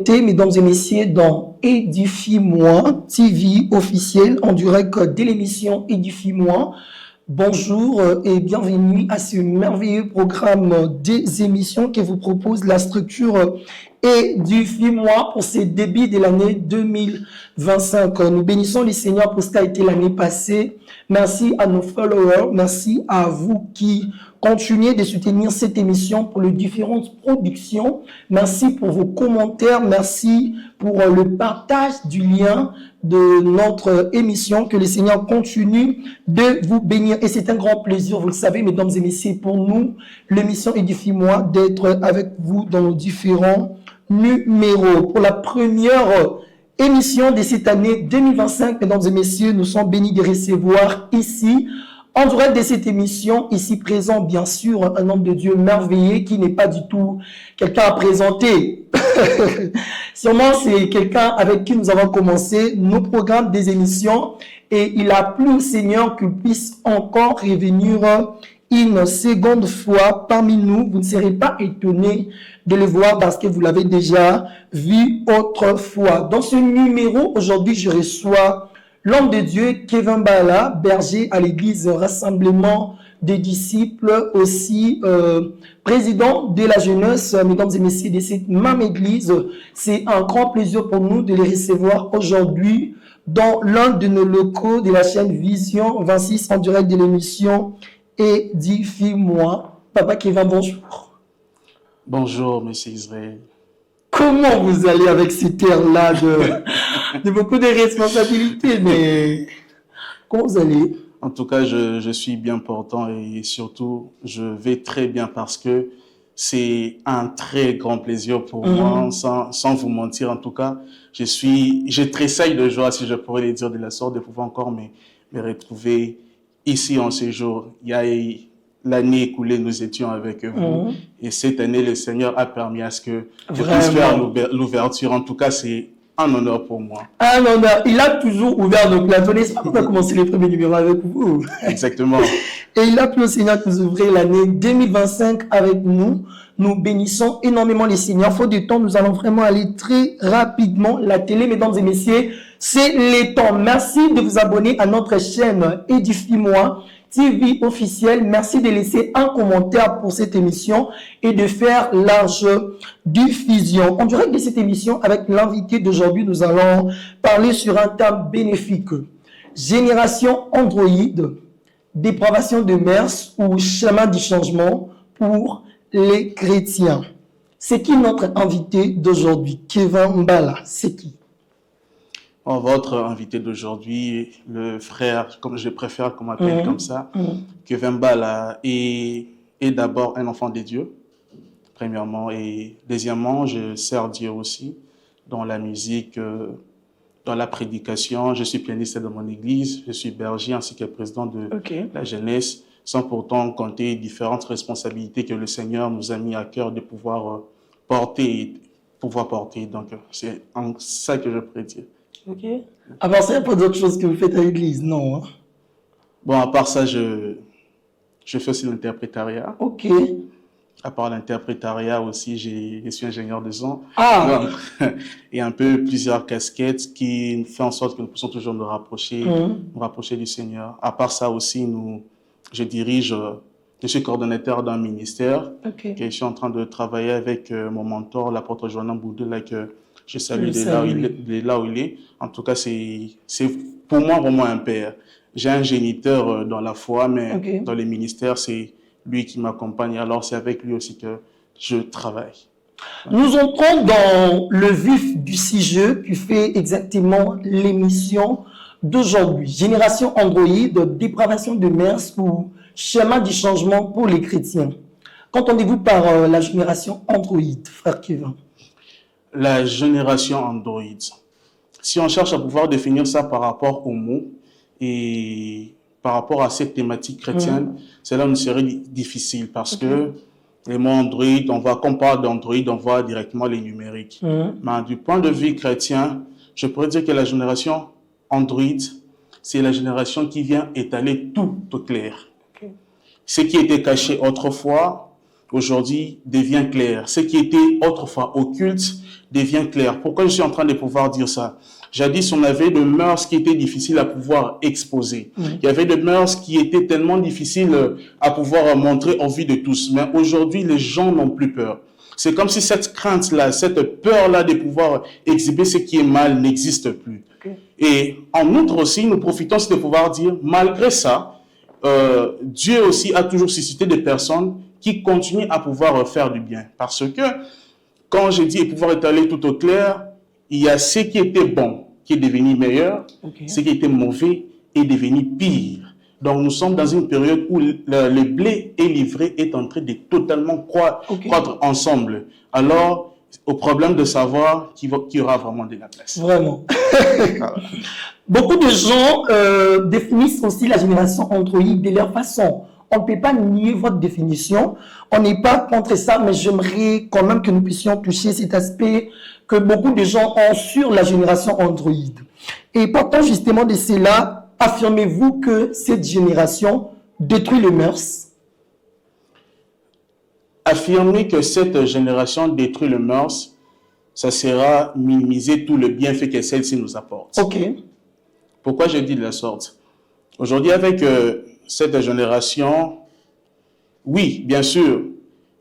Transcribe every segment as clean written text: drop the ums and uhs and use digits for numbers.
connectés, mesdames et messieurs, dans Édifie-moi TV officiel en direct de l'émission Édifie-moi. Bonjour et bienvenue à ce merveilleux programme des émissions que vous propose la structure Édifie-moi pour ce début de l'année 2025. Nous bénissons le Seigneur pour ce qu'a été l'année passée. Merci à nos followers, merci à vous qui continuez de soutenir cette émission pour les différentes productions. Merci pour vos commentaires, merci pour le partage du lien de notre émission. Que le Seigneur continue de vous bénir. Et c'est un grand plaisir, vous le savez, mesdames et messieurs, pour nous, l'émission Édifie-moi, d'être avec vous dans nos différents numéros. Pour la première émission de cette année 2025, mesdames et messieurs, nous sommes bénis de recevoir ici, en direct de cette émission, ici présent, bien sûr, un homme de Dieu merveilleux qui n'est pas du tout quelqu'un à présenter. Sûrement, c'est quelqu'un avec qui nous avons commencé nos programmes des émissions et il a plu au Seigneur qu'il puisse encore revenir une seconde fois parmi nous. Vous ne serez pas étonnés de le voir parce que vous l'avez déjà vu autrefois. Dans ce numéro, aujourd'hui, je reçois l'homme de Dieu, Kevin Mbala, berger à l'église Rassemblement des disciples, aussi président de la jeunesse, mesdames et messieurs, de cette même église. C'est un grand plaisir pour nous de les recevoir aujourd'hui dans l'un de nos locaux de la chaîne Vision 26 en direct de l'émission Édifie-moi. Papa Kevin, bonjour. Bonjour, monsieur Israël. Comment vous allez avec ces terres-là de beaucoup de responsabilités, mais comment vous allez? En tout cas, je suis bien portant et surtout, je vais très bien parce que c'est un très grand plaisir pour moi, sans vous mentir. En tout cas, je tressaille de joie, si je pourrais le dire de la sorte, de pouvoir encore me retrouver ici en séjour. Il y a l'année écoulée, nous étions avec vous. Et cette année, le Seigneur a permis à ce que je puisse faire l'ouverture. En tout cas, c'est un honneur pour moi. Un honneur. Il a toujours ouvert nos plateaux. N'est-ce pas qu'on a commencé les premiers numéros avec vous? Exactement. Et il a plu au Seigneur que vous ouvrez l'année 2025 avec nous. Nous bénissons énormément les Seigneurs. Faute de temps, nous allons vraiment aller très rapidement. La télé, mesdames et messieurs, c'est les temps. Merci de vous abonner à notre chaîne Édifie-moi TV officiel. Merci de laisser un commentaire pour cette émission et de faire large diffusion. En direct de cette émission, avec l'invité d'aujourd'hui, nous allons parler sur un thème bénéfique. Génération Android, dépravation de mœurs ou chemin du changement pour les chrétiens. C'est qui notre invité d'aujourd'hui? Kevin Mbala, c'est qui? Votre invité d'aujourd'hui, le frère, comme je préfère qu'on m'appelle comme ça, Kevin Mbala est d'abord un enfant de Dieu, premièrement, et deuxièmement, je sers Dieu aussi dans la musique, dans la prédication. Je suis pianiste dans mon église, je suis berger ainsi que président de la jeunesse, sans pourtant compter différentes responsabilités que le Seigneur nous a mis à cœur de pouvoir porter. Donc, c'est ça que je pourrais dire. Ok. À part ça, il n'y a pas d'autre chose que vous faites à l'église, non? Hein? Bon, à part ça, je fais aussi l'interprétariat. Ok. À part l'interprétariat aussi, je suis ingénieur de son. Ah! Et un peu plusieurs casquettes qui font en sorte que nous puissions toujours nous rapprocher du Seigneur. À part ça aussi, je suis coordonnateur d'un ministère. Que je suis en train de travailler avec mon mentor, l'apôtre Joannin Boudou, là que je salue de là où il est. En tout cas, c'est pour moi vraiment un père. J'ai un géniteur dans la foi, mais dans les ministères, c'est lui qui m'accompagne. Alors, c'est avec lui aussi que je travaille. Nous entrons dans le vif du sujet qui fait exactement l'émission d'aujourd'hui. Génération Android, dépravation de mœurs ou chemin du changement pour les chrétiens. Qu'entendez-vous par la génération Android, frère Kevin? La génération Android. Si on cherche à pouvoir définir ça par rapport aux mots et par rapport à cette thématique chrétienne, cela nous serait difficile parce que les mots Android, quand on parle d'Android, on voit directement les numériques. Mais du point de vue chrétien, je pourrais dire que la génération Android, c'est la génération qui vient étaler tout au clair. Ce qui était caché autrefois, aujourd'hui devient clair. Ce qui était autrefois occulte devient clair. Pourquoi je suis en train de pouvoir dire ça? Jadis, on avait de mœurs qui étaient difficiles à pouvoir exposer. Il y avait de mœurs qui étaient tellement difficiles à pouvoir montrer en vue de tous. Mais aujourd'hui, les gens n'ont plus peur. C'est comme si cette crainte-là, cette peur-là de pouvoir exhiber ce qui est mal n'existe plus. Et en outre aussi, nous profitons de pouvoir dire, malgré ça, Dieu aussi a toujours suscité des personnes qui continuent à pouvoir faire du bien. Parce que, quand je dis pouvoir étaler tout au clair, il y a ce qui était bon qui est devenu meilleur, ce qui était mauvais est devenu pire. Donc nous sommes dans une période où le blé et l'ivraie est en train de totalement croître ensemble. Alors, au problème de savoir qu'il y aura vraiment de la place. Vraiment. Beaucoup de gens définissent aussi la génération Android de leur façon. On ne peut pas nier votre définition. On n'est pas contre ça, mais j'aimerais quand même que nous puissions toucher cet aspect que beaucoup de gens ont sur la génération Android. Et partant justement de cela, affirmez-vous que cette génération détruit les mœurs? Affirmer que cette génération détruit les mœurs, ça sera minimiser tout le bienfait que celle-ci nous apporte. Ok. Pourquoi je dis de la sorte? Aujourd'hui, avec cette génération, oui, bien sûr,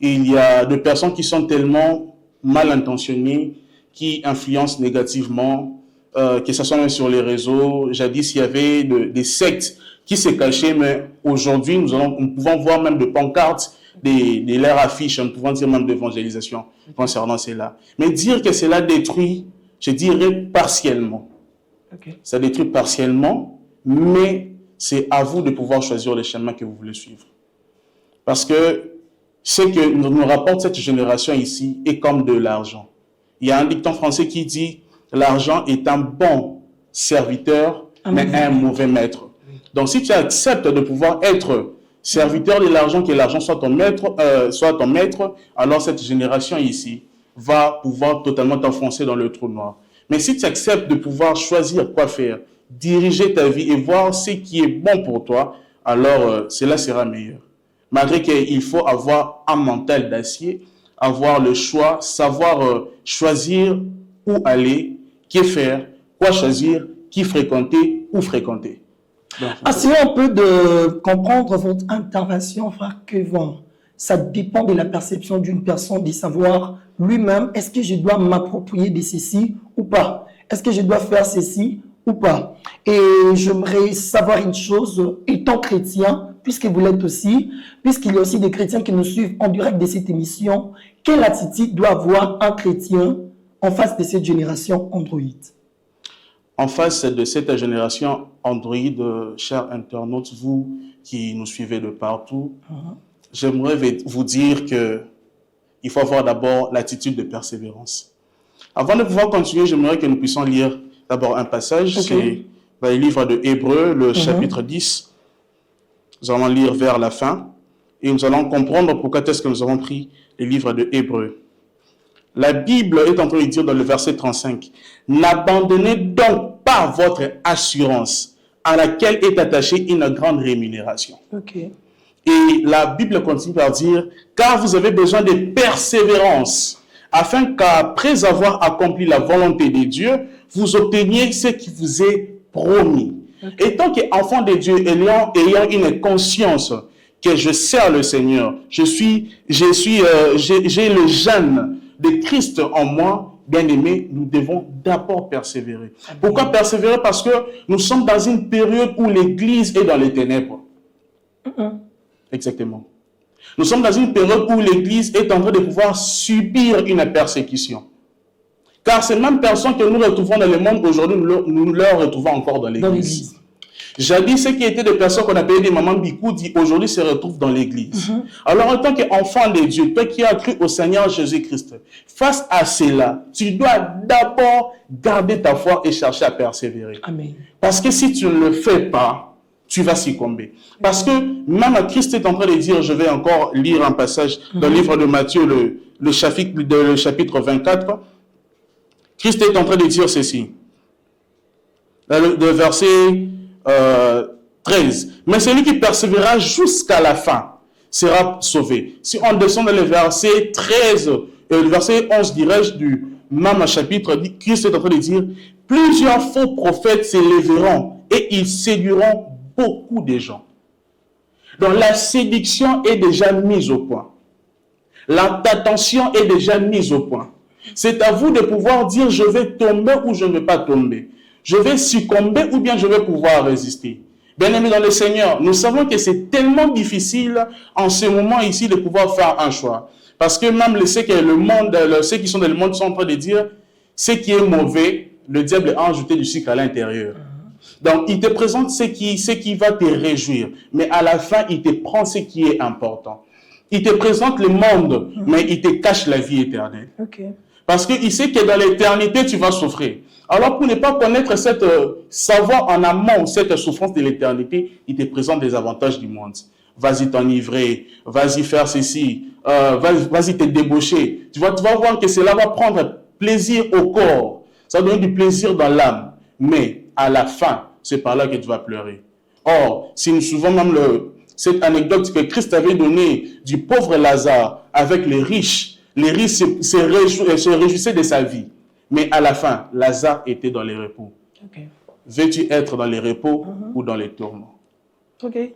il y a des personnes qui sont tellement mal intentionnées, qui influencent négativement, que ce soit même sur les réseaux. Jadis, il y avait des sectes qui se cachaient, mais aujourd'hui, nous pouvons voir même des pancartes, des leurs affiches, nous pouvons dire même d'évangélisation concernant cela. Mais dire que cela détruit, je dirais partiellement. Ça détruit partiellement, mais c'est à vous de pouvoir choisir le chemin que vous voulez suivre. Parce que ce que nous rapporte cette génération ici est comme de l'argent. Il y a un dicton français qui dit « L'argent est un bon serviteur, mais un mauvais maître. » Donc si tu acceptes de pouvoir être serviteur de l'argent, que l'argent soit ton maître, alors cette génération ici va pouvoir totalement t'enfoncer dans le trou noir. Mais si tu acceptes de pouvoir choisir quoi faire, diriger ta vie et voir ce qui est bon pour toi, alors cela sera meilleur. Malgré qu'il faut avoir un mental d'acier, avoir le choix, savoir choisir où aller, que faire, quoi choisir, qui fréquenter, où fréquenter. Essayons un peu de comprendre votre intervention, frère Kevin. Ça dépend de la perception d'une personne, de savoir lui-même, est-ce que je dois m'approprier de ceci ou pas? Est-ce que je dois faire ceci ou pas? Et j'aimerais savoir une chose, étant chrétien, puisque vous l'êtes aussi, puisqu'il y a aussi des chrétiens qui nous suivent en direct de cette émission, quelle attitude doit avoir un chrétien en face de cette génération Android? En face de cette génération Android, chers internautes, vous qui nous suivez de partout, j'aimerais vous dire qu'il faut avoir d'abord l'attitude de persévérance. Avant de pouvoir continuer, j'aimerais que nous puissions lire d'abord un passage, c'est dans le livre de Hébreux, le chapitre 10. Nous allons lire vers la fin et nous allons comprendre pourquoi est-ce que nous avons pris le livre de Hébreux. La Bible est en train de dire dans le verset 35, « N'abandonnez donc pas votre assurance à laquelle est attachée une grande rémunération. » Et la Bible continue par dire, « Car vous avez besoin de persévérance, afin qu'après avoir accompli la volonté de Dieu, vous obteniez ce qui vous est promis. » Et tant qu'enfant de Dieu, ayant une conscience que je sers le Seigneur, j'ai le gène de Christ en moi, bien-aimé, nous devons d'abord persévérer. Pourquoi persévérer? Parce que nous sommes dans une période où l'Église est dans les ténèbres. Exactement. Nous sommes dans une période où l'Église est en train de pouvoir subir une persécution. Car ces mêmes personnes que nous retrouvons dans le monde aujourd'hui, nous leur retrouvons encore dans l'Église. Jadis, ceux qui étaient des personnes qu'on appelait des mamans bicoudi, aujourd'hui se retrouvent dans l'Église. Alors, en tant qu'enfant de Dieu, toi qui as cru au Seigneur Jésus-Christ, face à cela, tu dois d'abord garder ta foi et chercher à persévérer. Amen. Parce que si tu ne le fais pas, tu vas succomber. Parce que même Christ est en train de dire, je vais encore lire un passage dans le livre de Matthieu, le chapitre 24. Christ est en train de dire ceci. Le verset 13. Mais celui qui persévérera jusqu'à la fin sera sauvé. Si on descend dans le verset 13, le verset 11, dirais-je, du même chapitre, Christ est en train de dire, plusieurs faux prophètes s'élèveront et ils séduiront beaucoup de gens. Donc la séduction est déjà mise au point. La tentation est déjà mise au point. C'est à vous de pouvoir dire, je vais tomber ou je ne vais pas tomber. Je vais succomber ou bien je vais pouvoir résister. Bien-aimés dans le Seigneur, nous savons que c'est tellement difficile en ce moment ici de pouvoir faire un choix. Parce que même ceux qui sont dans le monde sont en train de dire, ce qui est mauvais, le diable a ajouté du sucre à l'intérieur. Donc, il te présente ce qui va te réjouir. Mais à la fin, il te prend ce qui est important. Il te présente le monde, mais il te cache la vie éternelle. Okay. Parce qu'il sait que dans l'éternité, tu vas souffrir. Alors, pour ne pas connaître savoir en amont cette souffrance de l'éternité, il te présente des avantages du monde. Vas-y t'enivrer, vas-y faire ceci, vas-y te débaucher. Tu vas voir que cela va prendre plaisir au corps. Ça va donner du plaisir dans l'âme. Mais à la fin, c'est par là que tu vas pleurer. Or, si nous suivons même cette anecdote que Christ avait donnée du pauvre Lazare avec les riches se réjouissaient de sa vie. Mais à la fin, Lazare était dans les repos. Okay. Veux-tu être dans les repos ou dans les tourments? Okay.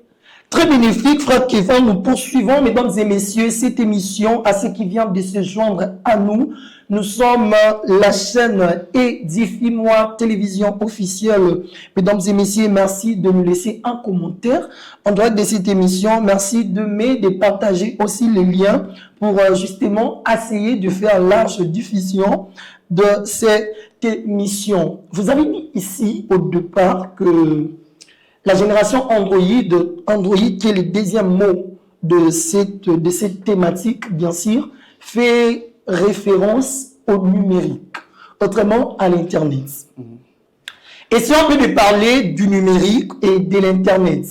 Très bénéfique, frère Kevin. Nous poursuivons, mesdames et messieurs, cette émission à ceux qui viennent de se joindre à nous. Nous sommes la chaîne Édifie-moi télévision officielle. Mesdames et messieurs, merci de nous laisser un commentaire en direct de cette émission. Merci de partager aussi les liens pour justement essayer de faire large diffusion de cette émission. Vous avez mis ici au départ que la génération Android, qui est le deuxième mot de cette thématique, bien sûr, fait référence au numérique, autrement à l'Internet. Et si on peut parler du numérique et de l'Internet,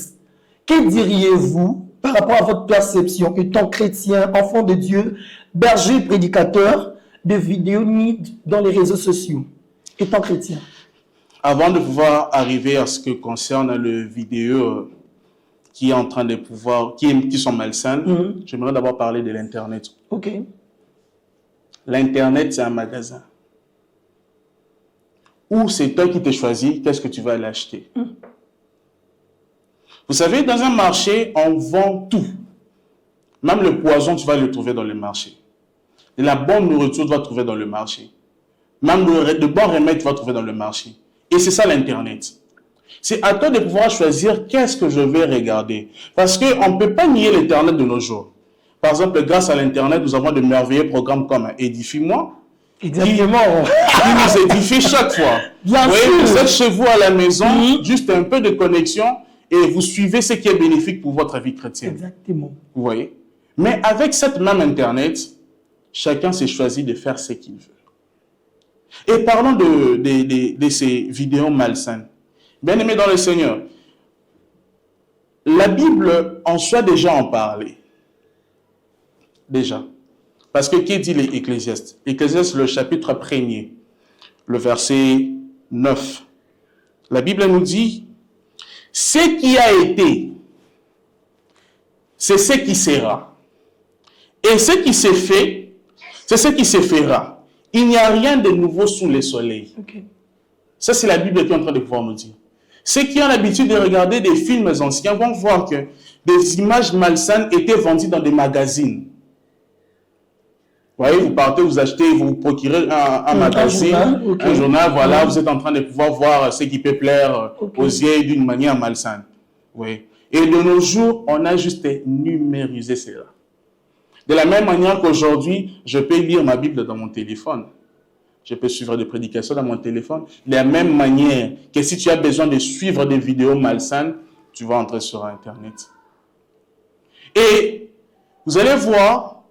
que diriez-vous par rapport à votre perception, étant chrétien, enfant de Dieu, berger, prédicateur, de vidéos dans les réseaux sociaux, étant chrétien? Avant de pouvoir arriver à ce que concerne le vidéo qui est en train de pouvoir, qui sont malsaines, j'aimerais d'abord parler de l'Internet. Ok. L'Internet, c'est un magasin. Ou c'est toi qui te choisis, qu'est-ce que tu vas aller acheter. Vous savez, dans un marché, on vend tout. Même le poison, tu vas le trouver dans le marché. Et la bonne nourriture, tu vas le trouver dans le marché. Même de bons remèdes, tu vas le trouver dans le marché. Et c'est ça l'Internet. C'est à toi de pouvoir choisir qu'est-ce que je vais regarder. Parce qu'on ne peut pas nier l'Internet de nos jours. Par exemple, grâce à l'Internet, nous avons de merveilleux programmes comme Édifie-moi. Exactement. Qui nous édifie chaque fois. Bien sûr. Vous êtes chez vous à la maison, juste un peu de connexion et vous suivez ce qui est bénéfique pour votre vie chrétienne. Exactement. Vous voyez? Mais avec cette même Internet, chacun s'est choisi de faire ce qu'il veut. Et parlons de ces vidéos malsaines. Bien-aimés dans le Seigneur, la Bible en soi déjà en parlait. Déjà. Parce que qui dit les Ecclésiastes? Ecclésiastes, le chapitre 1er, le verset 9. La Bible nous dit, ce qui a été, c'est ce qui sera. Et ce qui s'est fait, c'est ce qui se fera. Il n'y a rien de nouveau sous le soleil. Okay. Ça, c'est la Bible qui est en train de pouvoir nous dire. Ceux qui ont l'habitude de regarder des films anciens vont voir que des images malsaines étaient vendues dans des magazines. Vous voyez, vous partez, vous achetez, vous procurez un magazine, un journal, voilà, vous êtes en train de pouvoir voir ce qui peut plaire aux yeux d'une manière malsaine. Oui. Et de nos jours, on a juste numérisé cela. De la même manière qu'aujourd'hui, je peux lire ma Bible dans mon téléphone. Je peux suivre des prédications dans mon téléphone. De la même manière que si tu as besoin de suivre des vidéos malsaines, tu vas entrer sur Internet. Et vous allez voir,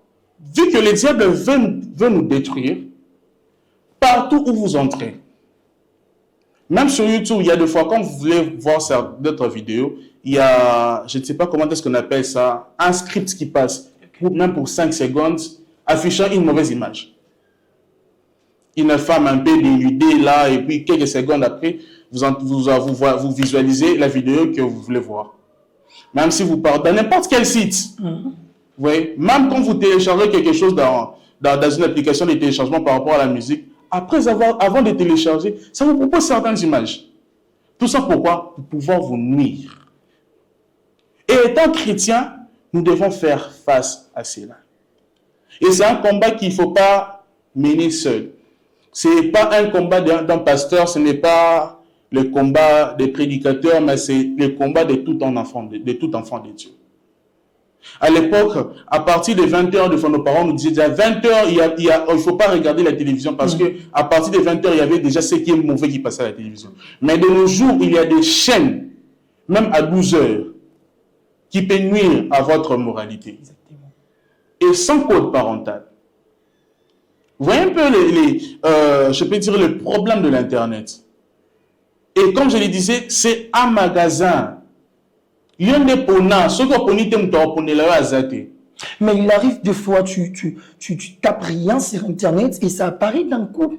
vu que le diable veut nous détruire, partout où vous entrez, même sur YouTube, il y a des fois, quand vous voulez voir d'autres vidéos, il y a, je ne sais pas comment est-ce qu'on appelle ça, un script qui passe, même pour 5 secondes, affichant une mauvaise image. Une femme un peu dénudée là, et puis quelques secondes après, vous visualisez la vidéo que vous voulez voir. Même si vous partez dans n'importe quel site, vous voyez, même quand vous téléchargez quelque chose dans une application de téléchargement par rapport à la musique, avant de télécharger, ça vous propose certaines images. Tout ça pourquoi? Pour pouvoir vous nuire. Et étant chrétien, nous devons faire face à cela. Et c'est un combat qu'il ne faut pas mener seul. Ce n'est pas un combat d'un pasteur, ce n'est pas le combat des prédicateurs, mais c'est le combat de tout enfant de Dieu. À l'époque, à partir de 20h, nos parents nous disaient à 20h, il ne faut pas regarder la télévision parce qu'à partir de 20h, il y avait déjà ce qui est mauvais qui passait à la télévision. Mais de nos jours, il y a des chaînes, même à 12h, qui peuvent nuire à votre moralité. Exactement. Et sans code parental. Vous voyez un peu je peux dire le problème de l'Internet. Et comme je le disais, c'est un magasin. Mais il arrive des fois, tu tapes rien sur Internet et ça apparaît d'un coup.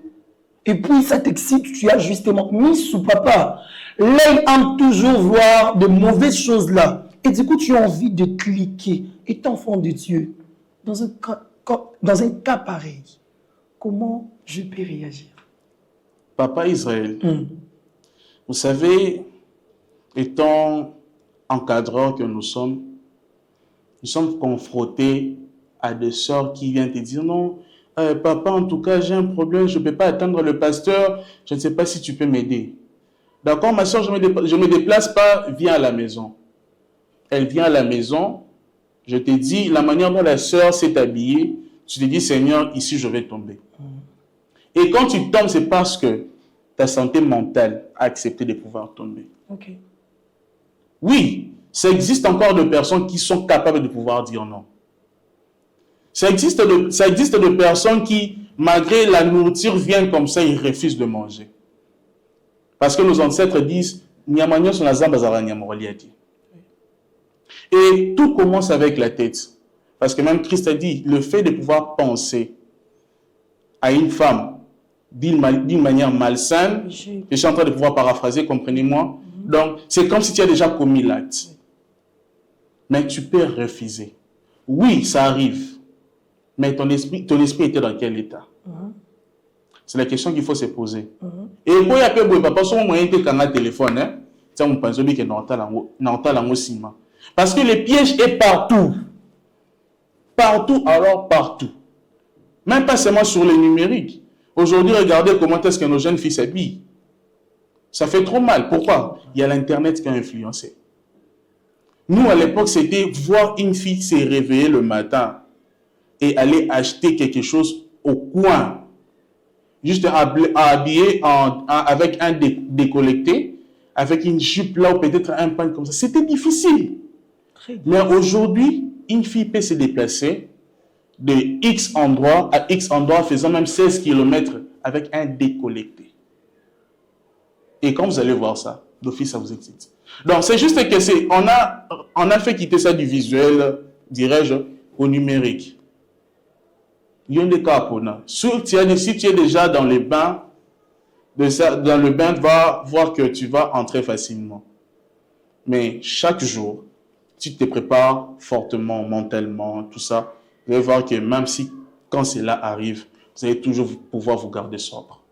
Et puis ça t'excite, tu as justement mis sous papa. L'œil aime toujours voir de mauvaises choses là. Et du coup, tu as envie de cliquer. Et enfant de Dieu, dans un cas pareil, comment je peux réagir? Papa Israël, vous savez, étant encadreurs que nous sommes confrontés à des sœurs qui viennent te dire non, papa, en tout cas, j'ai un problème, je ne peux pas attendre le pasteur, je ne sais pas si tu peux m'aider. D'accord, ma soeur, je me déplace pas, viens à la maison. Elle vient à la maison, je te dis, la manière dont la sœur s'est habillée, tu te dis, Seigneur, ici je vais tomber. Et quand tu tombes, c'est parce que ta santé mentale a accepté de pouvoir tomber. Okay. Oui, ça existe encore de personnes qui sont capables de pouvoir dire non. Ça existe de personnes qui, malgré la nourriture, viennent comme ça, ils refusent de manger. Parce que nos ancêtres disent, et tout commence avec la tête. Parce que même Christ a dit, le fait de pouvoir penser à une femme d'une manière malsaine, je suis en train de pouvoir paraphraser, comprenez-moi. Donc, c'est comme si tu as déjà commis l'acte. Mais tu peux refuser. Oui, ça arrive. Mais ton esprit était dans quel état? C'est la question qu'il faut se poser. Et quand il y a peu de papa, son moyen de canal téléphone, hein, ça on pense que c'est normal. Parce que le piège est partout. Partout, alors partout. Même pas seulement sur le numérique. Aujourd'hui, regardez comment est-ce que nos jeunes filles s'habillent. Ça fait trop mal. Pourquoi? Il y a l'Internet qui a influencé. Nous, à l'époque, c'était voir une fille se réveiller le matin et aller acheter quelque chose au coin. Juste habillé avec un décolleté, avec une jupe là ou peut-être un pain comme ça. C'était difficile. Mais aujourd'hui, une fille peut se déplacer de X endroit à X endroit, faisant même 16 km avec un décolleté. Et quand vous allez voir ça, d'office, ça vous excite. Donc, c'est juste que on a fait quitter ça du visuel, dirais-je, au numérique. Si tu es déjà dans le bain, tu vas voir que tu vas entrer facilement. Mais chaque jour, tu te prépares fortement, mentalement, tout ça, vous allez voir que même si, quand cela arrive, vous allez toujours pouvoir vous garder sobre.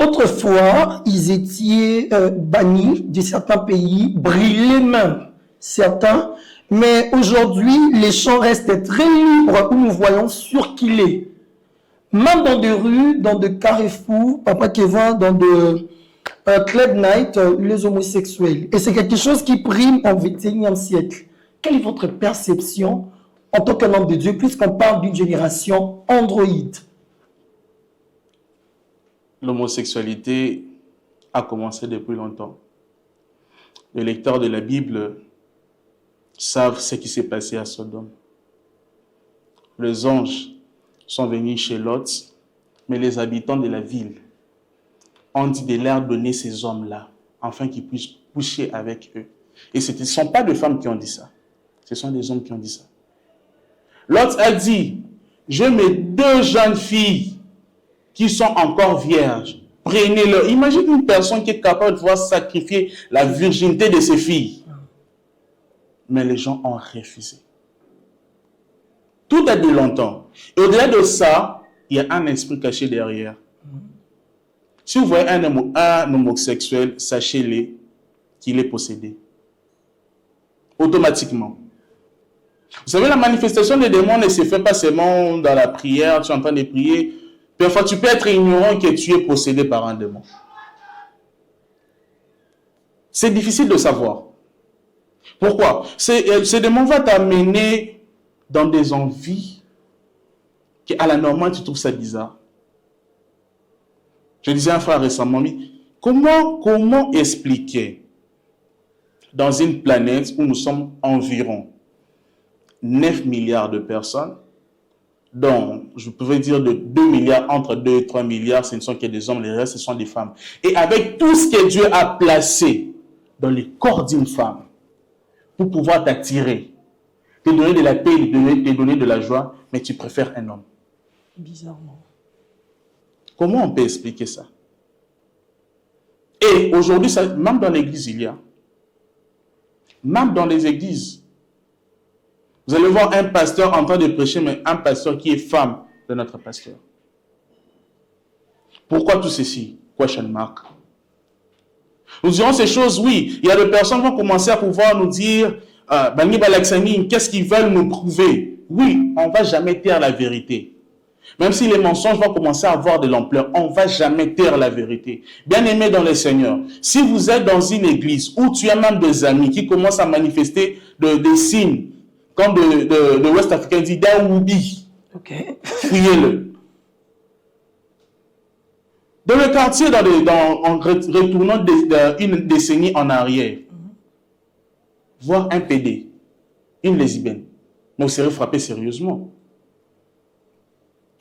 Autrefois, ils étaient bannis de certains pays, brûlés même, certains. Mais aujourd'hui, les champs restent très libres où nous voyons sur qu'il est. Même dans des rues, dans des carrefours, Papa Kevin, dans des club night, les homosexuels. Et c'est quelque chose qui prime au XXIe siècle. Quelle est votre perception en tant qu'un homme de Dieu, puisqu'on parle d'une génération androïde? L'homosexualité a commencé depuis longtemps. Les lecteurs de la Bible savent ce qui s'est passé à Sodome. Les anges sont venus chez Lot, mais les habitants de la ville ont dit de leur donner ces hommes-là, afin qu'ils puissent coucher avec eux. Et ce ne sont pas des femmes qui ont dit ça, ce sont des hommes qui ont dit ça. Lot a dit, je mets 2 jeunes filles qui sont encore vierges, prenez-le. Imagine une personne qui est capable de pouvoir sacrifier la virginité de ses filles. Mais les gens ont refusé. Tout a duré longtemps. Et au-delà de ça, il y a un esprit caché derrière. Si vous voyez un homosexuel, sachez-le qu'il est possédé. Automatiquement. Vous savez, la manifestation des démons ne se fait pas seulement dans la prière, tu es en train de prier. Parfois, tu peux être ignorant que tu es possédé par un démon. C'est difficile de savoir. Pourquoi? Ce démon va t'amener dans des envies qu'à la normale, tu trouves ça bizarre. Je disais à un frère récemment, comment expliquer dans une planète où nous sommes environ 9 milliards de personnes, dont je pouvais dire de 2 milliards, entre 2 et 3 milliards, ce ne sont que des hommes, les restes, ce sont des femmes. Et avec tout ce que Dieu a placé dans le corps d'une femme, pour pouvoir t'attirer, te donner de la paix, te donner de la joie, mais tu préfères un homme. Bizarrement. Comment on peut expliquer ça? Et aujourd'hui, même dans l'église, il y a. Même dans les églises. Vous allez voir un pasteur en train de prêcher, mais un pasteur qui est femme de notre pasteur. Pourquoi tout ceci? Question mark. Nous dirons ces choses, oui. Il y a des personnes qui vont commencer à pouvoir nous dire qu'est-ce qu'ils veulent nous prouver? Oui, on ne va jamais taire la vérité. Même si les mensonges vont commencer à avoir de l'ampleur, on ne va jamais taire la vérité. Bien-aimés dans le Seigneur, si vous êtes dans une église où tu as même des amis qui commencent à manifester des signes, comme de West Africain dit, d'un woubi, fuyez-le. Dans le quartier, en retournant une décennie en arrière, voir un PD, une lesbienne, mais vous serez frappé sérieusement.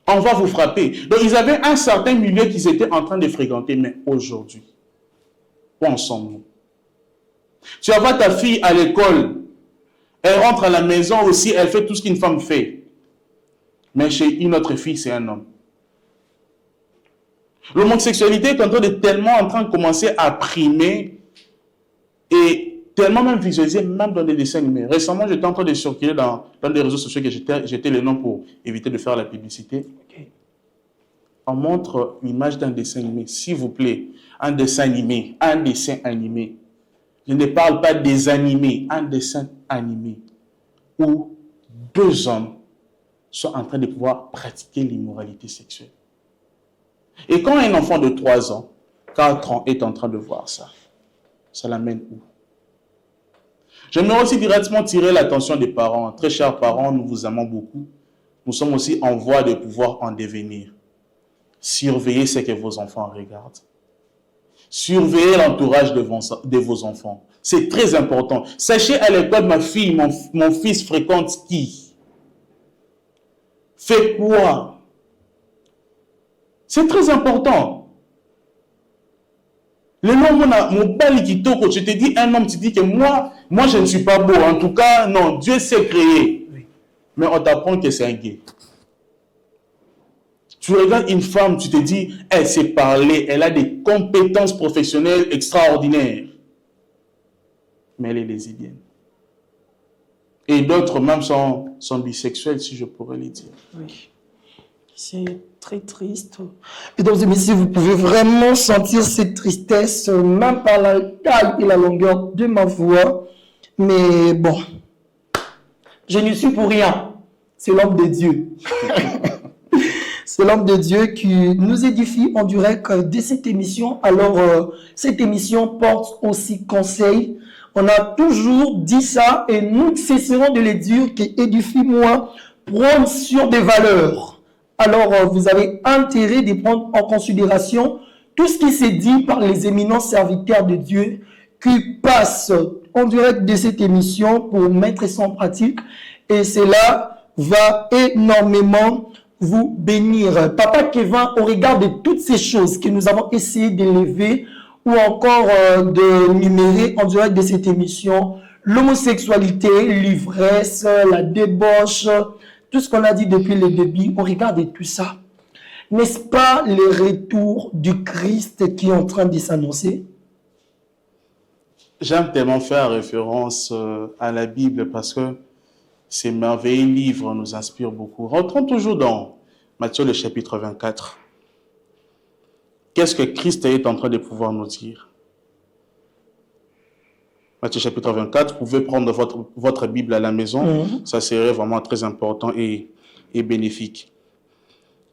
On va vous frapper. Donc, ils avaient un certain milieu qu'ils étaient en train de fréquenter, mais aujourd'hui, où en sommes-nous? Tu vas voir ta fille à l'école, elle rentre à la maison aussi, elle fait tout ce qu'une femme fait. Mais chez une autre fille, c'est un homme. L'homosexualité est tellement en train de commencer à primer et tellement même visualisé, même dans des dessins animés. Récemment, j'étais en train de circuler dans des réseaux sociaux que j'étais les noms pour éviter de faire la publicité. On montre l'image d'un dessin animé. S'il vous plaît, un dessin animé. Je ne parle pas des animés, un dessin animé où 2 hommes sont en train de pouvoir pratiquer l'immoralité sexuelle. Et quand un enfant de 3 ans, 4 ans est en train de voir ça, ça l'amène où? J'aimerais aussi directement tirer l'attention des parents. Très chers parents, nous vous aimons beaucoup. Nous sommes aussi en voie de pouvoir en devenir. Surveillez ce que vos enfants regardent. Surveillez l'entourage de vos enfants. C'est très important. Sachez à l'école, ma fille, mon fils fréquente qui? Fait quoi? C'est très important. Le nom, mon bali qui toko, je te dis un homme, tu dis que moi je ne suis pas beau. En tout cas, non, Dieu s'est créé. Oui. Mais on t'apprend que c'est un gay. Tu regardes une femme, tu te dis, elle sait parler, elle a des compétences professionnelles extraordinaires. Mais elle est lesbienne. Et d'autres même sont bisexuels, si je pourrais les dire. Oui. C'est très triste. Mesdames et messieurs, vous pouvez vraiment sentir cette tristesse, même par la taille et la longueur de ma voix. Mais bon, je n'y suis pour rien. C'est l'homme de Dieu. C'est l'homme de Dieu qui nous édifie en direct de cette émission. Alors, cette émission porte aussi conseil. On a toujours dit ça et nous cesserons de le dire que édifie-moi prône sur des valeurs. Alors, vous avez intérêt de prendre en considération tout ce qui s'est dit par les éminents serviteurs de Dieu qui passent en direct de cette émission pour mettre ça en pratique. Et cela va énormément vous bénir. Papa Kevin, au regard de toutes ces choses que nous avons essayé d'élever ou encore de numérer en direct de cette émission, l'homosexualité, l'ivresse, la débauche, tout ce qu'on a dit depuis le début, au regard de tout ça, n'est-ce pas le retour du Christ qui est en train de s'annoncer? J'aime tellement faire référence à la Bible parce que ces merveilleux livres nous inspirent beaucoup. Rentrons toujours dans Matthieu le chapitre 24. Qu'est-ce que Christ est en train de pouvoir nous dire? Matthieu chapitre 24, vous pouvez prendre votre Bible à la maison. Ça serait vraiment très important et bénéfique.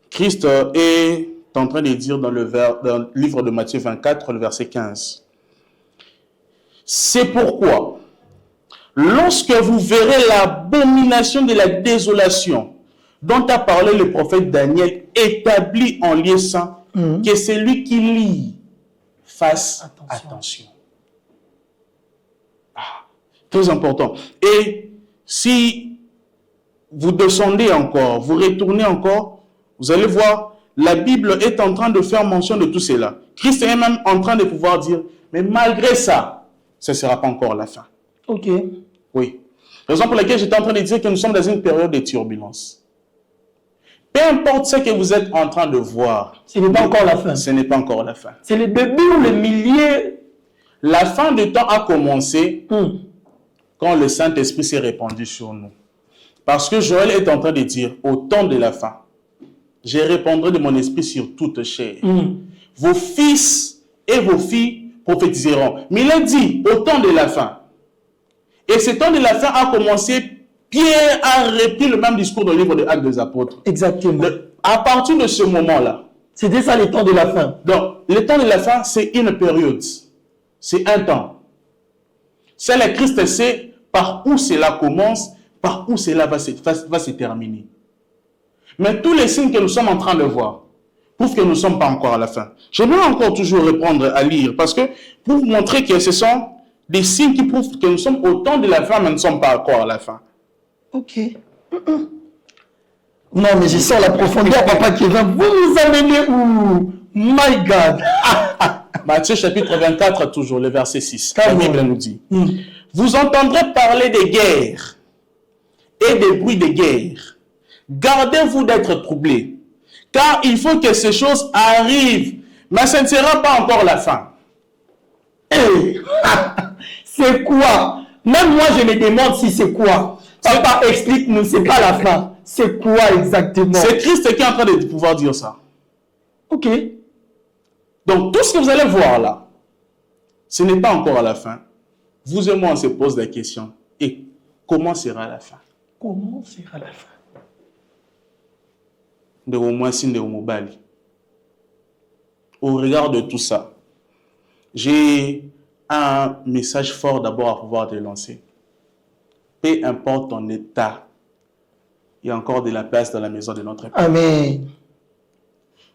Christ est en train de dire dans le livre de Matthieu 24, le verset 15. C'est pourquoi, lorsque vous verrez l'abomination de la désolation dont a parlé le prophète Daniel, établi en lieu saint, que celui qui lit fasse attention. Très important. Et si vous descendez encore, vous retournez encore, vous allez voir, la Bible est en train de faire mention de tout cela. Christ est même en train de pouvoir dire, mais malgré ça, ce ne sera pas encore la fin. Ok. Oui. Raison pour laquelle j'étais en train de dire que nous sommes dans une période de turbulence. Peu importe ce que vous êtes en train de voir. Ce n'est pas encore la fin. Ce n'est pas encore la fin. C'est le début ou le milieu. La fin du temps a commencé quand le Saint-Esprit s'est répandu sur nous. Parce que Joël est en train de dire, au temps de la fin, je répandrai de mon esprit sur toute chair. Vos fils et vos filles prophétiseront. Mais il a dit, au temps de la fin. Et ce temps de la fin a commencé, Pierre a repris le même discours dans le livre des Actes des Apôtres. Exactement. À partir de ce moment-là. C'était ça le temps de la fin. Donc, le temps de la fin, c'est une période. C'est un temps. Seul le Christ sait par où cela commence, par où cela va se terminer. Mais tous les signes que nous sommes en train de voir prouvent que nous ne sommes pas encore à la fin. J'aimerais encore toujours reprendre à lire parce que pour vous montrer que ce sont des signes qui prouvent que nous sommes au temps de la fin, mais nous ne sommes pas encore à la fin. Ok. Non, mais je sens la profondeur, Papa Kevin. Vous nous amenez où? My God. Matthieu chapitre 24, toujours le verset 6. La Bible nous dit, vous entendrez parler des guerres et des bruits de guerre. Gardez-vous d'être troublés, car il faut que ces choses arrivent, mais ce ne sera pas encore la fin. Hey. C'est quoi? Même moi, je me demande si c'est quoi. Papa, explique-nous, c'est pas la fin. C'est quoi exactement? C'est Christ qui est en train de pouvoir dire ça. Ok. Donc, tout ce que vous allez voir là, ce n'est pas encore à la fin. Vous et moi, on se pose la question. Et comment sera la fin? Comment sera la fin? Au regard de tout ça, j'ai un message fort d'abord à pouvoir te lancer. Peu importe ton état, il y a encore de la place dans la maison de notre Père. Amen.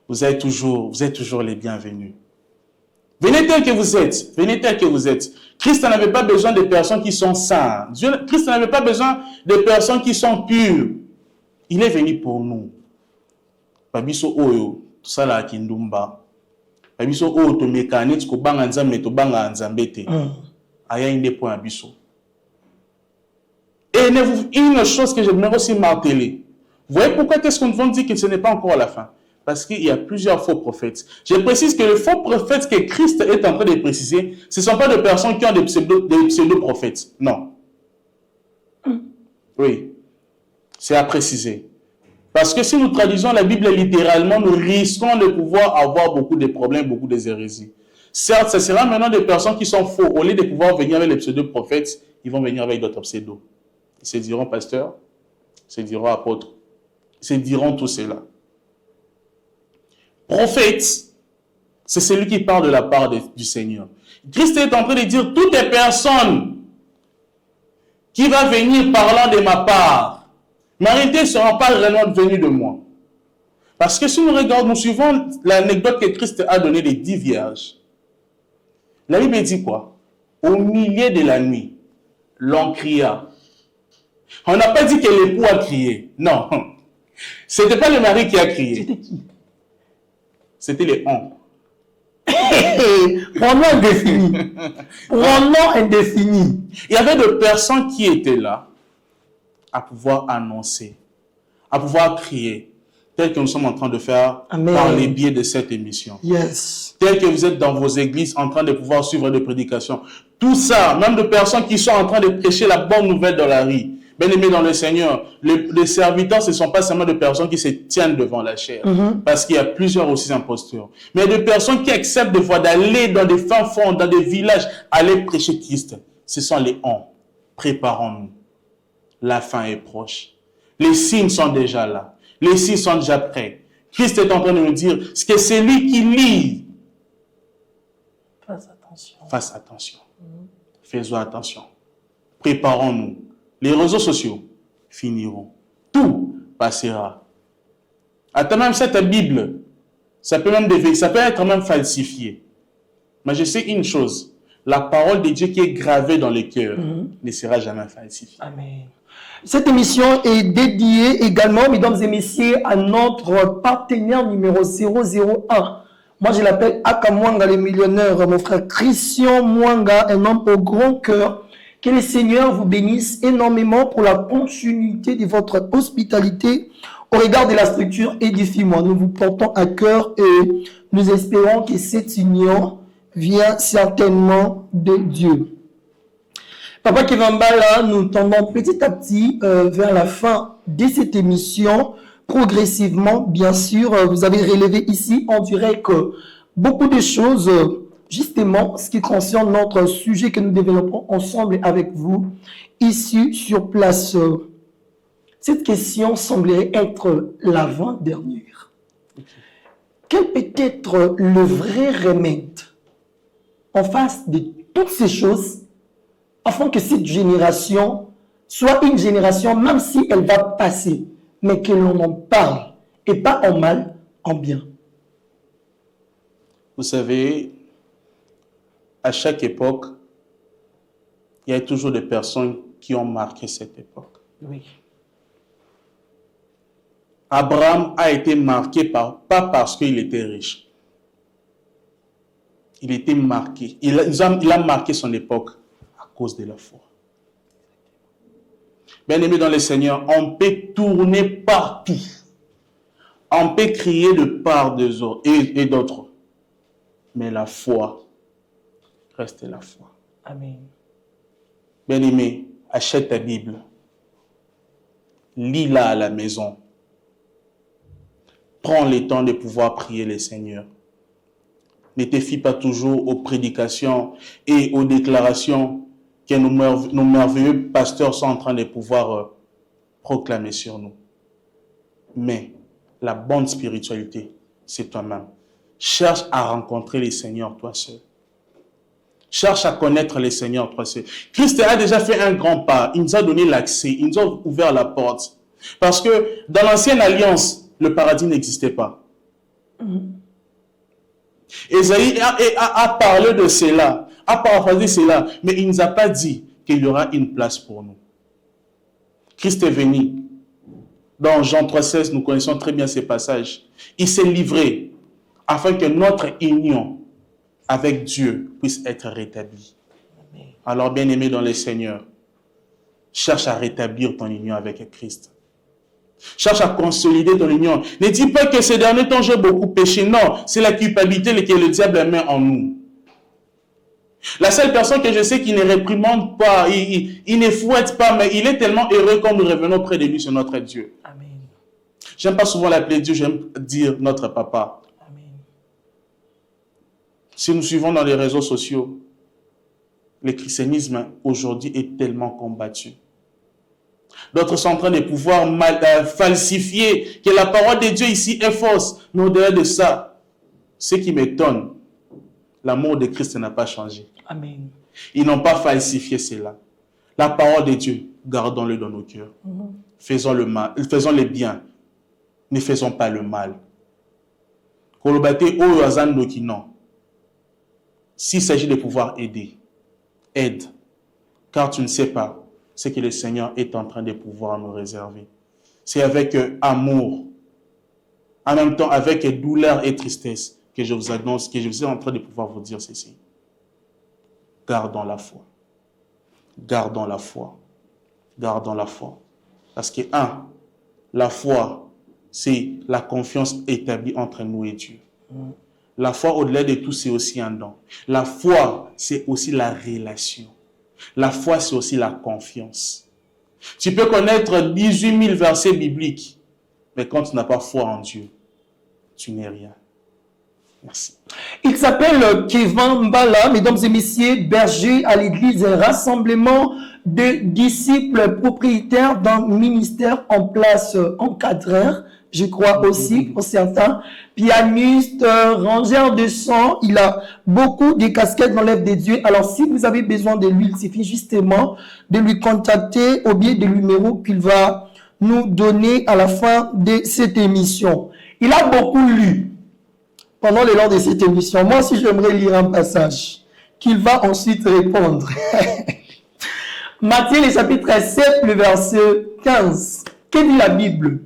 Vous êtes toujours les bienvenus. Venez tel que vous êtes. Venez tel que vous êtes. Christ n'avait pas besoin de personnes qui sont saintes. Christ n'avait pas besoin de personnes qui sont pures. Il est venu pour nous. Babiso oyo, tout ça là kindumba. Babiso oyo to mécanique ko banga nzambe to banga nzambete. Aya inde point abiso. Et une chose que j'aimerais aussi marteler. Vous voyez pourquoi qu'est-ce qu'on va dire que ce n'est pas encore la fin? Parce qu'il y a plusieurs faux prophètes. Je précise que les faux prophètes que Christ est en train de préciser, ce ne sont pas des personnes qui ont des pseudo-prophètes. Non. Oui. C'est à préciser. Parce que si nous traduisons la Bible littéralement, nous risquons de pouvoir avoir beaucoup de problèmes, beaucoup de hérésies. Certes, ce sera maintenant des personnes qui sont faux. Au lieu de pouvoir venir avec les pseudo-prophètes, ils vont venir avec d'autres pseudos. Ils se diront pasteurs, ils se diront apôtres, ils se diront tout cela. Prophète, c'est celui qui parle de la part du Seigneur. Christ est en train de dire, toutes les personnes qui vont venir parlant de ma part, mais en réalité, ne seront pas vraiment venus de moi. Parce que si nous regardons, nous suivons l'anecdote que Christ a donnée des 10 vierges. La Bible dit quoi? Au milieu de la nuit, l'on cria. On n'a pas dit que l'époux a crié. Non. Ce n'était pas le mari qui a crié. C'était qui? C'était les on. Pronom indéfini. Pronom indéfini. Il y avait des personnes qui étaient là à pouvoir annoncer, à pouvoir crier, tel que nous sommes en train de faire Amen. Par les biais de cette émission. Yes. Tel que vous êtes dans vos églises en train de pouvoir suivre des prédications. Tout ça, même de personnes qui sont en train de prêcher la bonne nouvelle dans la rue. Bien-aimés dans le Seigneur, les serviteurs, ce ne sont pas seulement de personnes qui se tiennent devant la chair, parce qu'il y a plusieurs aussi imposteurs, mais de personnes qui acceptent des fois d'aller dans des fins fonds, dans des villages, aller prêcher Christ. Ce sont les on. Préparons-nous. La fin est proche. Les signes sont déjà là. Les signes sont déjà prêts. Christ est en train de nous dire que c'est lui qui lit. Fasse attention. Fasse attention. Faisons attention. Préparons-nous. Les réseaux sociaux finiront. Tout passera. Attends, même cette Bible, ça peut être même falsifié. Mais je sais une chose, la parole de Dieu qui est gravée dans les cœurs ne sera jamais falsifiée. Amen. Cette émission est dédiée également, mesdames et messieurs, à notre partenaire numéro 001. Moi, je l'appelle Aka Mwanga, le millionnaire, mon frère Christian Mwanga, un homme au grand cœur. Que le Seigneur vous bénisse énormément pour la continuité de votre hospitalité au regard de la structure Édifie-moi. Nous vous portons à cœur et nous espérons que cette union vient certainement de Dieu. Papa Kevin Mbala, nous tendons petit à petit vers la fin de cette émission. Progressivement, bien sûr, vous avez relevé ici, on dirait que beaucoup de choses, justement, ce qui concerne notre sujet que nous développons ensemble avec vous, ici sur place. Cette question semblerait être l'avant-dernière. Quel peut être le vrai remède en face de toutes ces choses afin que cette génération soit une génération, même si elle va passer, mais que l'on en parle, et pas en mal, en bien. Vous savez, à chaque époque, il y a toujours des personnes qui ont marqué cette époque. Oui. Abraham a été marqué pas parce qu'il était riche. Il était marqué. Il a marqué son époque à cause de la foi. Bien-aimés dans le Seigneur, on peut tourner partout. On peut crier de part des autres et d'autres. Mais la foi reste la foi. Amen. Bien-aimé, achète ta Bible. Lis-la à la maison. Prends le temps de pouvoir prier le Seigneur. Ne te fie pas toujours aux prédications et aux déclarations que nos merveilleux pasteurs sont en train de pouvoir proclamer sur nous. Mais la bonne spiritualité, c'est toi-même. Cherche à rencontrer le Seigneur toi seul. Cherche à connaître le Seigneur toi seul. Christ a déjà fait un grand pas. Il nous a donné l'accès. Il nous a ouvert la porte. Parce que dans l'ancienne alliance, le paradis n'existait pas. Ésaïe a parlé de cela, a paraphrasé cela, mais il ne nous a pas dit qu'il y aura une place pour nous. Christ est venu. Dans Jean 3,16, nous connaissons très bien ces passages. Il s'est livré afin que notre union avec Dieu puisse être rétablie. Alors, bien-aimé dans le Seigneur, cherche à rétablir ton union avec Christ. Cherche à consolider ton union. Ne dis pas que ces derniers temps, j'ai beaucoup péché. Non, c'est la culpabilité que le diable met en nous. La seule personne que je sais qui ne réprimande pas, il ne fouette pas, mais il est tellement heureux quand nous revenons près de lui, c'est notre Dieu. Amen. J'aime pas souvent l'appeler Dieu, j'aime dire notre papa. Amen. Si nous suivons dans les réseaux sociaux, le christianisme aujourd'hui est tellement combattu. D'autres sont en train de pouvoir falsifier que la parole de Dieu ici est fausse. Mais au-delà de ça, ce qui m'étonne, l'amour de Christ n'a pas changé. Amen. Ils n'ont pas falsifié cela. La parole de Dieu, gardons-le dans nos cœurs. Faisons le mal, faisons le bien. Ne faisons pas le mal. S'il s'agit de pouvoir aider, aide. Car tu ne sais pas ce que le Seigneur est en train de pouvoir nous réserver. C'est avec amour, en même temps avec douleur et tristesse, que je vous annonce, que je suis en train de pouvoir vous dire ceci. Gardons la foi. Gardons la foi. Gardons la foi. Parce que, la foi, c'est la confiance établie entre nous et Dieu. La foi, au-delà de tout, c'est aussi un don. La foi, c'est aussi la relation. La foi, c'est aussi la confiance. Tu peux connaître 18 000 versets bibliques, mais quand tu n'as pas foi en Dieu, tu n'es rien. Merci. Il s'appelle Kevin Mbala, mesdames et messieurs, berger à l'église, un rassemblement de disciples propriétaires d'un ministère en place, encadreur, je crois aussi pour certains, pianiste, rangeur de son, il a beaucoup de casquettes dans l'œuvre de Dieu. Alors si vous avez besoin de lui, il suffit justement de lui contacter au biais des numéros qu'il va nous donner à la fin de cette émission. Il a beaucoup lu pendant le long de cette émission. Moi aussi, j'aimerais lire un passage qu'il va ensuite répondre. Matthieu, le chapitre 7, le verset 15. Que dit la Bible?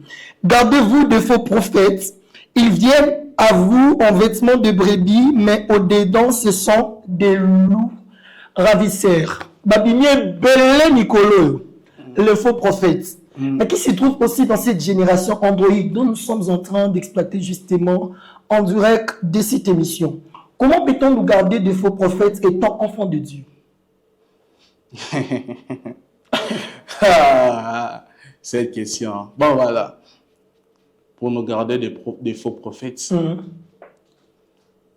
Gardez-vous de faux prophètes. Ils viennent à vous en vêtements de brebis, mais au-dedans, ce sont des loups ravisseurs. Babinier Belé Nicolo, le faux prophète. Mais qui se trouve aussi dans cette génération Android dont nous sommes en train d'exploiter justement en direct de cette émission. Comment peut-on nous garder de faux prophètes étant enfants de Dieu? Cette question. Bon, voilà. Pour nous garder des faux prophètes,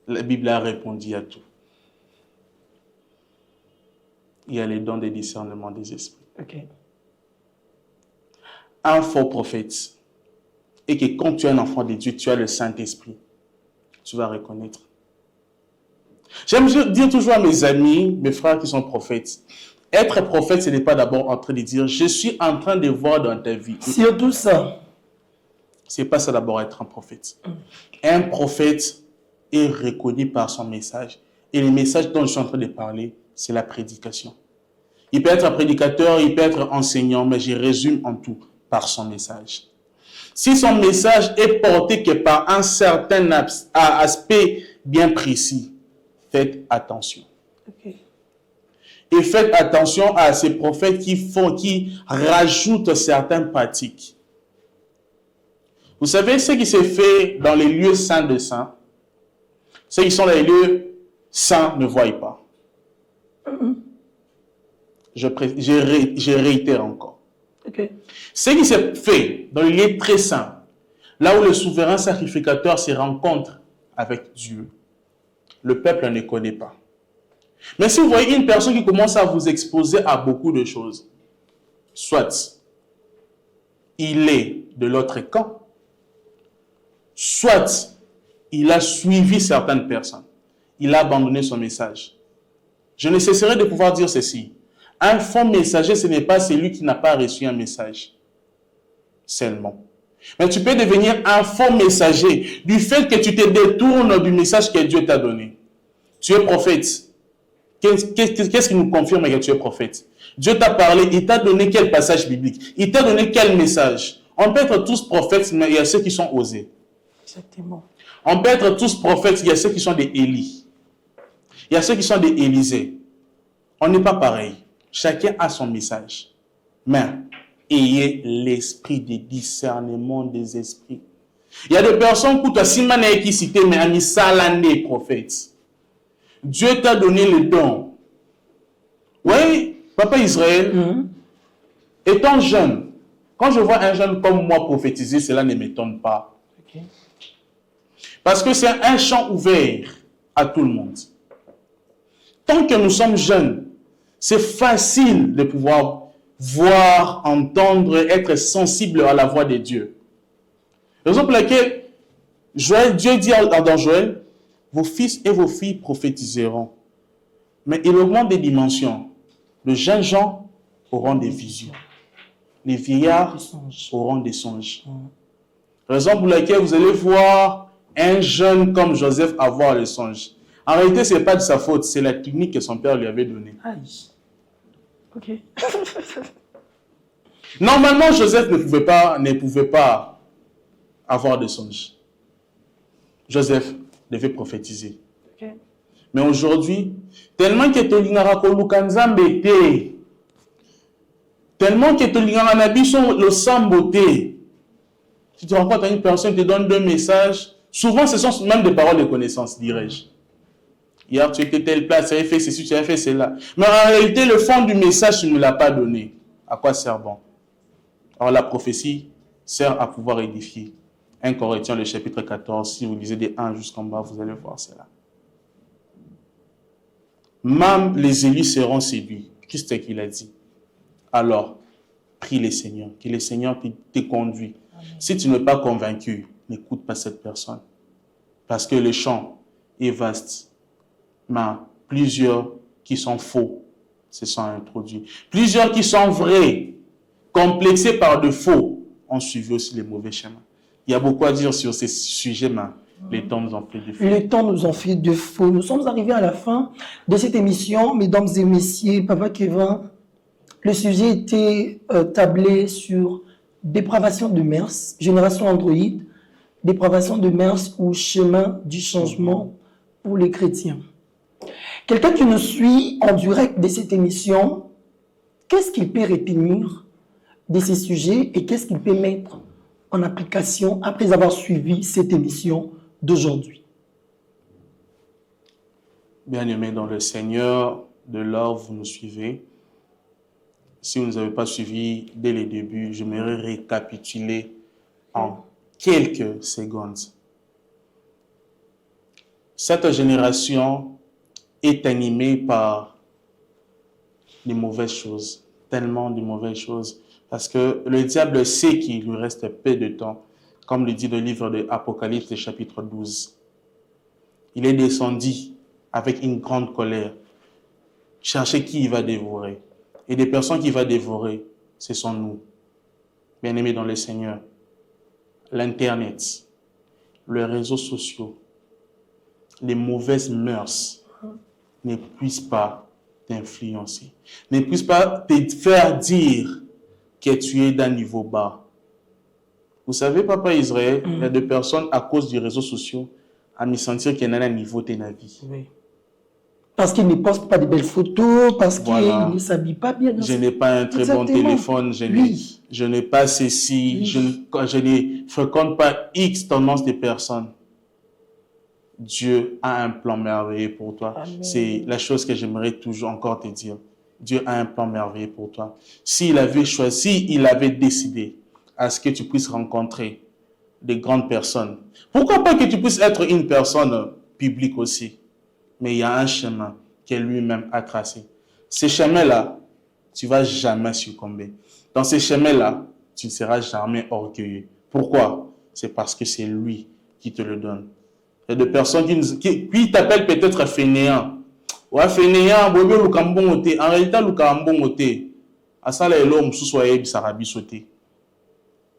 la Bible a répondu à tout. Il y a les dons de discernement des esprits. Okay. Un faux prophète, et que quand tu es un enfant de Dieu, tu as le Saint-Esprit, tu vas reconnaître. J'aime dire toujours à mes amis, mes frères qui sont prophètes, être prophète, ce n'est pas d'abord en train de dire, je suis en train de voir dans ta vie. Surtout ça. Ce n'est pas ça d'abord être un prophète. Un prophète est reconnu par son message. Et le message dont je suis en train de parler, c'est la prédication. Il peut être un prédicateur, il peut être enseignant, mais je résume en tout par son message. Si son message est porté que par un certain aspect bien précis, faites attention. Okay. Et faites attention à ces prophètes qui rajoutent certaines pratiques. Vous savez, ce qui se fait dans les lieux saints de saints, ceux qui sont dans les lieux saints ne voient pas. Je réitère encore. Okay. Ce qui se fait dans les lieux très saints, là où le souverain sacrificateur se rencontre avec Dieu, le peuple ne connaît pas. Mais si vous voyez une personne qui commence à vous exposer à beaucoup de choses, soit il est de l'autre camp, soit il a suivi certaines personnes, il a abandonné son message. Je ne cesserai de pouvoir dire ceci. Un faux messager, ce n'est pas celui qui n'a pas reçu un message seulement. Mais tu peux devenir un faux messager du fait que tu te détournes du message que Dieu t'a donné. Tu es prophète. Qu'est-ce qui nous confirme que tu es prophète? Dieu t'a parlé, il t'a donné quel passage biblique? Il t'a donné quel message? On peut être tous prophètes, mais il y a ceux qui sont osés. Exactement. On peut être tous prophètes, il y a ceux qui sont des Élie. Il y a ceux qui sont des Élisée. On n'est pas pareil. Chacun a son message. Mais ayez l'esprit de discernement des esprits. Il y a des personnes qui citent, mais Ami Salané, prophète. Dieu t'a donné le don. Oui, papa Israël, étant jeune, quand je vois un jeune comme moi prophétiser, cela ne m'étonne pas. Okay. Parce que c'est un champ ouvert à tout le monde. Tant que nous sommes jeunes, c'est facile de pouvoir voir, entendre, être sensible à la voix de Dieu. Raison pour laquelle Dieu dit dans Joël, vos fils et vos filles prophétiseront. Mais il augmente des dimensions. Les jeunes gens auront des visions. Les vieillards auront des songes. Raison pour laquelle vous allez voir un jeune comme Joseph avoir les songes. En réalité, ce n'est pas de sa faute, c'est la technique que son père lui avait donnée. Aïe. Ok. Normalement, Joseph ne pouvait pas avoir de songes. Joseph devait prophétiser. Okay. Mais aujourd'hui, tellement que tolingara kolukanzambe te, tellement que tolingara nabiso le sambote. Tu te rends compte, une personne te donne deux messages, Souvent, ce sont même des paroles de connaissance, dirais-je. Hier, tu étais telle place, tu avais fait ceci, tu avais fait cela. Mais en réalité, le fond du message, tu ne me l'as pas donné. À quoi sert bon? Alors, la prophétie sert à pouvoir édifier. 1 Corinthiens, le chapitre 14, si vous lisez des 1 jusqu'en bas, vous allez voir cela. Même les élus seront séduits. Qu'est-ce qu'il a dit? Alors, prie les Seigneurs, que les Seigneurs te conduisent. Si tu n'es pas convaincu, n'écoute pas cette personne. Parce que le champ est vaste. Mais plusieurs qui sont faux se sont introduits. Plusieurs qui sont vrais, complexés par de faux, ont suivi aussi les mauvais chemins. Il y a beaucoup à dire sur ces sujets, mais les temps nous ont fait de faux. Les temps nous ont fait de faux. Nous sommes arrivés à la fin de cette émission, mesdames et messieurs, Papa Kevin. Le sujet était tablé sur dépravation de mœurs, génération Android, dépravation de mœurs ou chemin du changement pour les chrétiens. Quelqu'un qui nous suit en direct de cette émission, qu'est-ce qu'il peut retenir de ces sujets et qu'est-ce qu'il peut mettre en application après avoir suivi cette émission d'aujourd'hui? Bien-aimés dans le Seigneur, de là où vous nous suivez, si vous ne nous avez pas suivis dès le début, j'aimerais récapituler en quelques secondes. Cette génération est animée par les mauvaises choses, tellement de mauvaises choses, parce que le diable sait qu'il lui reste peu de temps, comme le dit le livre de Apocalypse, chapitre 12. Il est descendu avec une grande colère, chercher qui il va dévorer. Et des personnes qu'il va dévorer, ce sont nous, bien-aimés dans le Seigneur. L'Internet, les réseaux sociaux, les mauvaises mœurs ne puissent pas t'influencer, ne puissent pas te faire dire que tu es d'un niveau bas. Vous savez, Papa Israël, il y a des personnes, à cause des réseaux sociaux, à me sentir qu'il y en a un niveau de la vie. Oui. Parce qu'ils ne postent pas de belles photos, parce qu'ils ne s'habillent pas bien. Je n'ai pas un très bon téléphone, je n'ai pas ceci, je ne fréquente pas X tendance de personnes. Dieu a un plan merveilleux pour toi. C'est la chose que j'aimerais toujours encore te dire. Dieu a un plan merveilleux pour toi. S'il avait choisi, il avait décidé à ce que tu puisses rencontrer des grandes personnes. Pourquoi pas que tu puisses être une personne publique aussi? Mais il y a un chemin que lui-même a tracé. Ce chemin-là, tu ne vas jamais succomber. Dans ce chemin-là, tu ne seras jamais orgueilleux. Pourquoi? C'est parce que c'est lui qui te le donne. Il y a des personnes qui t'appellent peut-être fainéant. Ouais, fainéant, en réalité,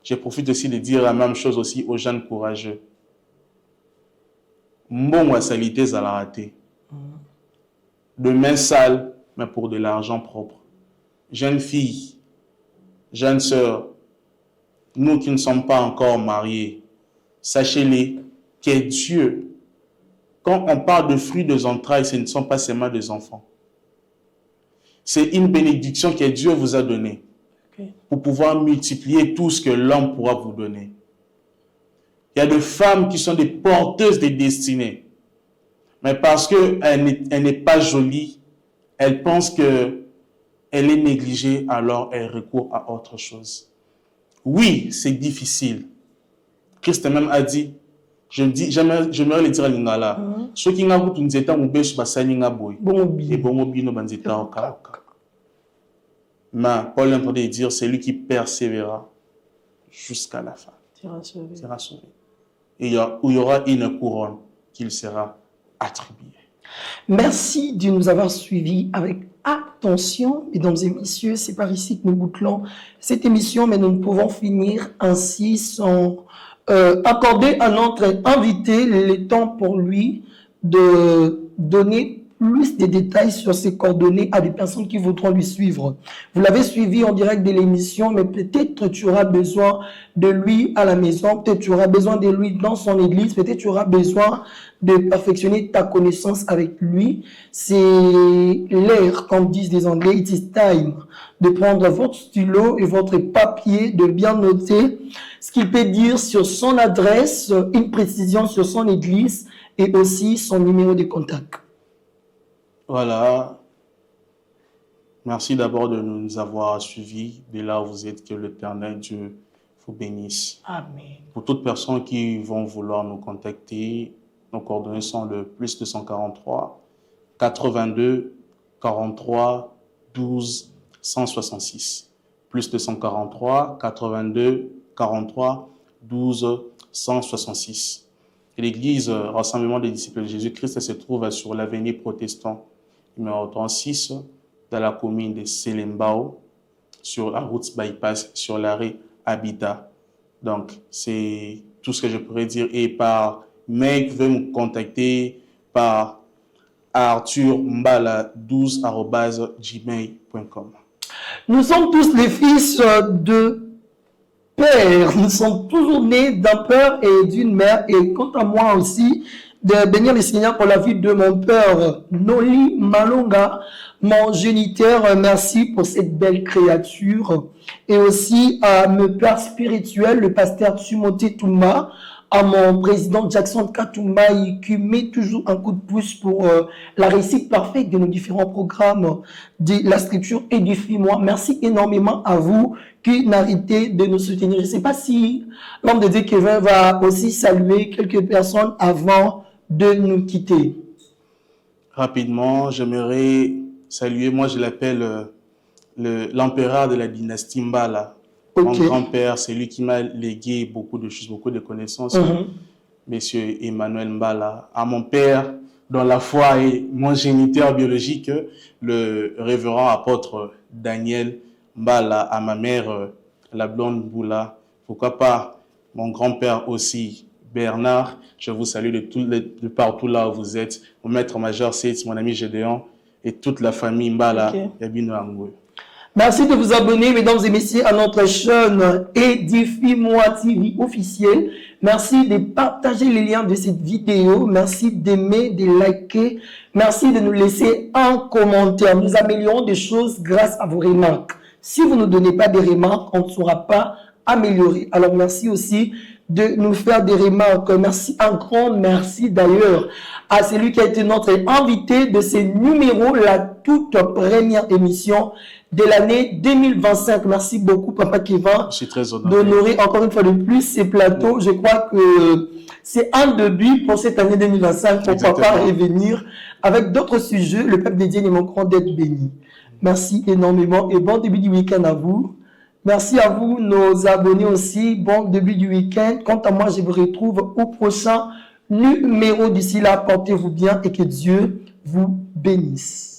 je profite aussi de dire la même chose aussi aux jeunes courageux. Mbongo a salité zalarate. De main sale, mais pour de l'argent propre. Jeunes filles, jeunes sœurs, nous qui ne sommes pas encore mariés, sachez-les que Dieu, quand on parle de fruits des entrailles, ce ne sont pas seulement des enfants. C'est une bénédiction que Dieu vous a donnée pour pouvoir multiplier tout ce que l'homme pourra vous donner. Il y a des femmes qui sont des porteuses de destinée. Mais parce qu'elle n'est pas jolie, elle pense qu'elle est négligée, alors elle recourt à autre chose. Oui, c'est difficile. Christ même a dit, j'aimerais le dire à l'ingala, ceux qui n'ont pas de nzeta ou bêche basani ngaboy, et bon bino banzeta oka. Mais Paul est en train de dire, c'est lui qui persévérera jusqu'à la fin. Sera sauvé. Et il y aura une couronne qu'il sera attribuée. Merci de nous avoir suivis avec attention, mesdames et messieurs. C'est par ici que nous bouclons cette émission, mais nous ne pouvons finir ainsi sans accorder à notre invité le temps pour lui de donner plus de détails sur ses coordonnées à des personnes qui voudront lui suivre. Vous l'avez suivi en direct de l'émission, mais peut-être tu auras besoin de lui à la maison, peut-être tu auras besoin de lui dans son église, peut-être tu auras besoin de perfectionner ta connaissance avec lui. C'est l'heure, comme disent les Anglais, it is time de prendre votre stylo et votre papier, de bien noter ce qu'il peut dire sur son adresse, une précision sur son église et aussi son numéro de contact. Voilà. Merci d'abord de nous avoir suivis. De là où vous êtes, que l'Éternel Dieu vous bénisse. Amen. Pour toutes personnes qui vont vouloir nous contacter, nos coordonnées sont le plus 243 82 43 12 166. Plus 243 82 43 12 166. Et l'église Rassemblement des disciples de Jésus-Christ se trouve sur l'avenue Protestant, numéro 36, dans la commune de Selembao, sur la route bypass, sur l'arrêt Habitat. Donc, c'est tout ce que je pourrais dire. Et par mail, vous pouvez me contacter par arthurmbala12@gmail.com. Nous sommes tous les fils de père. Nous sommes toujours nés d'un père et d'une mère. Et quant à moi aussi, de bénir le Seigneur pour la vie de mon père, Noli Malonga, mon géniteur. Merci pour cette belle créature. Et aussi à mon père spirituel, le pasteur Timothée Touma, à mon président Jackson Katumbaï, qui met toujours un coup de pouce pour la réussite parfaite de nos différents programmes de la scripture Édifie-moi. Merci énormément à vous qui n'arrêtez de nous soutenir. Je ne sais pas si l'homme de Dieu Kevin va aussi saluer quelques personnes avant de nous quitter. Rapidement, j'aimerais saluer, moi je l'appelle l'empereur de la dynastie Mbala. Okay. Mon grand-père, c'est lui qui m'a légué beaucoup de choses, beaucoup de connaissances. Monsieur Emmanuel Mbala. À mon père, dans la foi et mon géniteur biologique, le révérend apôtre Daniel Mbala. À ma mère, la blonde Boula. Pourquoi pas mon grand-père aussi, Bernard. Je vous salue de partout là où vous êtes. Mon maître major, c'est mon ami Gédéon et toute la famille Mbala. Yabino Angwe. Merci de vous abonner, mesdames et messieurs, à notre chaîne Édifie-moi TV officielle. Merci de partager les liens de cette vidéo. Merci d'aimer, de liker. Merci de nous laisser un commentaire. Nous améliorons des choses grâce à vos remarques. Si vous ne donnez pas des remarques, on ne saura pas améliorer. Alors, merci aussi de nous faire des remarques. Merci, un grand merci d'ailleurs à celui qui a été notre invité de ces numéros, la toute première émission de l'année 2025. Merci beaucoup, Papa Kevin, d'honorer encore une fois de plus ces plateaux. Je crois que c'est un début pour cette année 2025 pour Papa revenir avec d'autres sujets. Le peuple des dieux ne manqueront d'être bénis. Merci énormément et bon début du week-end à vous. Merci à vous, nos abonnés aussi. Bon début du week-end. Quant à moi, je vous retrouve au prochain numéro. D'ici là, portez-vous bien et que Dieu vous bénisse.